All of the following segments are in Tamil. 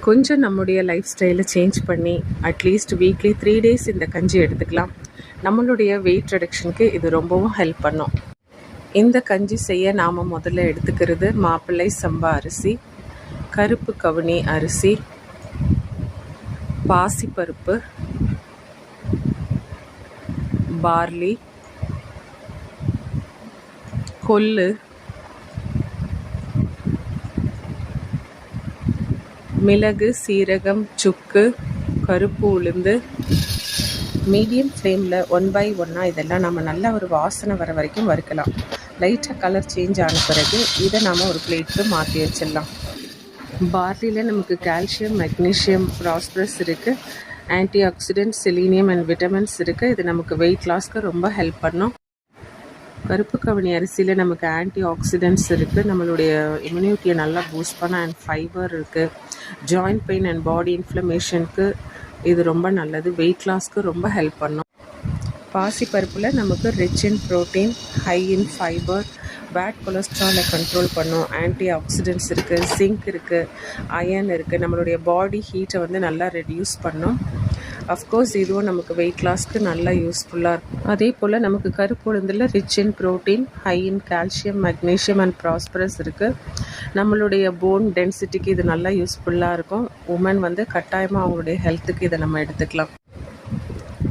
கொஞ்சம் நம்முடைய லைஃப் ஸ்டைலை சேஞ்ச் பண்ணி அட்லீஸ்ட் வீக்லி 3 days இந்த கஞ்சி எடுத்துக்கலாம். நம்மளுடைய வெயிட் ரிடக்ஷனுக்கு இது ரொம்பவும் ஹெல்ப் பண்ணும். இந்த கஞ்சி செய்ய நாம் முதல்ல எடுத்துக்கிறது மாப்பிள்ளை சம்பா அரிசி, கருப்பு கவுனி அரிசி, பாசிப்பருப்பு, பார்லி, கொள்ளு, மிளகு, சீரகம், சுக்கு, கருப்பு உளுந்து. மீடியம் ஃப்ளேமில் 1 by 1 இதெல்லாம் நம்ம நல்ல ஒரு வாசனை வர வரைக்கும் வறுக்கலாம். லைட்டாக கலர் சேஞ்ச் ஆன பிறகு இதை நாம் ஒரு பிளேட்டுக்கு மாற்றி வச்சிடலாம். பார்லியில் நமக்கு கால்சியம், மெக்னீஷியம், பாஸ்பரஸ் இருக்குது, anti accident, selenium and vitamins இருக்குது. இது நமக்கு வெயிட் லாஸ்க்கு ரொம்ப ஹெல்ப் பண்ணும். கருப்பு கவுனி அரிசியில் நமக்கு ஆன்டி ஆக்சிடென்ட்ஸ் இருக்குது, நம்மளுடைய இம்யூனிட்டியை நல்லா பூஸ்ட் பண்ண, அண்ட் ஃபைபர் இருக்குது. ஜாயிண்ட் பெயின் அண்ட் பாடி இன்ஃப்ளமேஷனுக்கு இது ரொம்ப நல்லது. வெயிட் லாஸ்க்கு ரொம்ப ஹெல்ப் பண்ணும். பாசிப்பருப்பில் நமக்கு rich in protein, high in fibre, bad கொலஸ்ட்ராலை கண்ட்ரோல் பண்ணும், ஆன்டி ஆக்சிடென்ட்ஸ் இருக்குது, ஜிங்க் இருக்குது, அயர்ன் இருக்குது. நம்மளுடைய பாடி ஹீட்டை வந்து நல்லா ரெடியூஸ் பண்ணும். அஃப்கோர்ஸ் இதுவும் நமக்கு வெயிட் லாஸ்க்கு நல்லா யூஸ்ஃபுல்லாக இருக்கும். அதே போல் நமக்கு கருப்பு உளுந்தில் rich in protein, high in calcium, magnesium and phosphorus இருக்குது. நம்மளுடைய போன் டென்சிட்டிக்கு இது நல்லா யூஸ்ஃபுல்லாக இருக்கும். உமன் வந்து கட்டாயமாக அவங்களுடைய ஹெல்த்துக்கு இதை நம்ம எடுத்துக்கலாம்.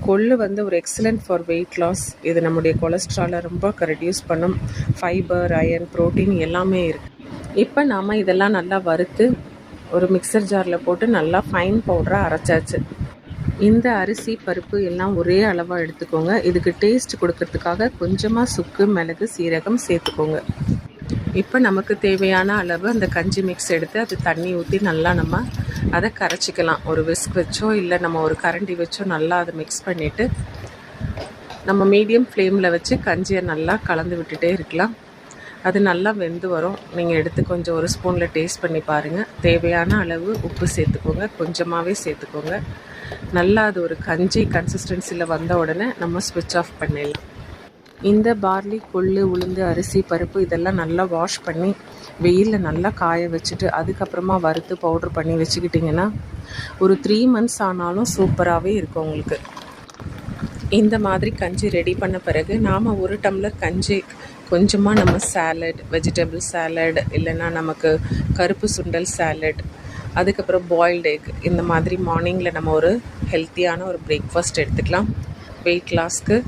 கொள்ளு வந்து ஒரு எக்ஸலண்ட் ஃபார் வெயிட் லாஸ். இது நம்முடைய கொலஸ்ட்ராலை ரொம்ப ரெடியூஸ் பண்ணும். ஃபைபர், அயர்ன், ப்ரோட்டீன் எல்லாமே இருக்குது. இப்போ நாம் இதெல்லாம் நல்லா வறுத்து ஒரு மிக்சர் ஜாரில் போட்டு நல்லா ஃபைன் பவுடராக அரைச்சாச்சு. இந்த அரிசி, பருப்பு எல்லாம் ஒரே அளவாக எடுத்துக்கோங்க. இதுக்கு டேஸ்ட் கொடுக்கறதுக்காக கொஞ்சமாக சுக்கு, மிளகு, சீரகம் சேர்த்துக்கோங்க. இப்போ நமக்கு தேவையான அளவு அந்த கஞ்சி மிக்ஸ் எடுத்து அது தண்ணி ஊற்றி நல்லா நம்ம அதை கரைச்சிக்கலாம். ஒரு விஸ்க் வச்சோ இல்லை நம்ம ஒரு கரண்டி வச்சோ நல்லா அதை மிக்ஸ் பண்ணிவிட்டு நம்ம மீடியம் ஃப்ளேமில் வச்சு கஞ்சியை நல்லா கலந்து விட்டுட்டே இருக்கலாம். அது நல்லா வெந்து வரும். நீங்கள் எடுத்து கொஞ்சம் ஒரு ஸ்பூனில் டேஸ்ட் பண்ணி பாருங்கள். தேவையான அளவு உப்பு சேர்த்துக்கோங்க, கொஞ்சமாகவே சேர்த்துக்கோங்க. நல்லா அது ஒரு கஞ்சி கன்சிஸ்டன்சியில் வந்த உடனே நம்ம ஸ்விட்ச் ஆஃப் பண்ணிடலாம். இந்த பார்லி, கொள்ளு, உளுந்து, அரிசி, பருப்பு இதெல்லாம் நல்லா வாஷ் பண்ணி வெயிலில் நல்லா காய வச்சுட்டு அதுக்கப்புறமா வறுத்து பவுட்ரு பண்ணி வச்சுக்கிட்டிங்கன்னா ஒரு 3 months ஆனாலும் சூப்பராகவே இருக்கும் உங்களுக்கு. இந்த மாதிரி கஞ்சி ரெடி பண்ண பிறகு நாம் 1 டம்ளர் கஞ்சி கொஞ்சமாக நம்ம சாலட், வெஜிடபிள் சாலட், இல்லைன்னா நமக்கு கருப்பு சுண்டல் சாலட், அதுக்கப்புறம் பாயில்டு எக், இந்த மாதிரி மார்னிங்கில் நம்ம ஒரு ஹெல்த்தியான ஒரு பிரேக்ஃபாஸ்ட் எடுத்துக்கலாம் வெயிட் லாஸ்க்கு.